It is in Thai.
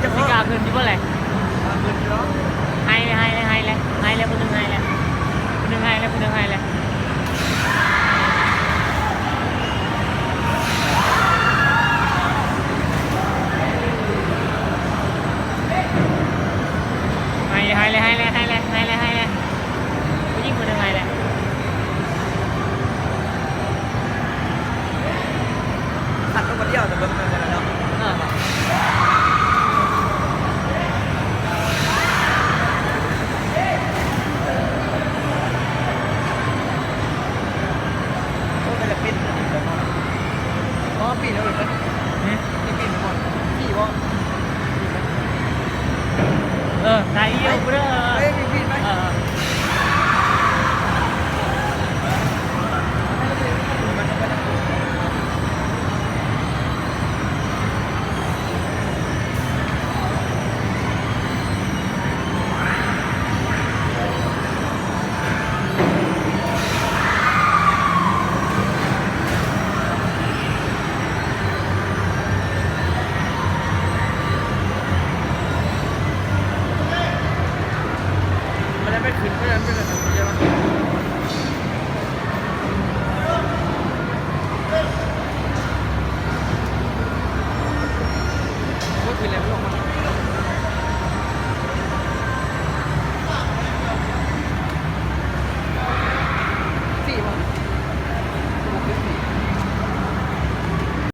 จะ ไม่กล้าขึ้นที่ว่าอะไร เงินเนาะ ให้เลยให้เลยให้เลยให้เลยคนหนึ่งให้เลยคนหนึ่งให้เลยคนหนึ่งให้เลยให้เลยให้เลยให้เลยให้เลยให้เลยผู้หญิงคนหนึ่งให้เลย ขัดต้องมาเที่ยวแต่เบิ่งมันกันเนาะ โอ้ไม่จะปิดอ๋อปิดแล้วเลยนี่ปิดหมดพี่ว่า ได้เยี่ยมเด้อ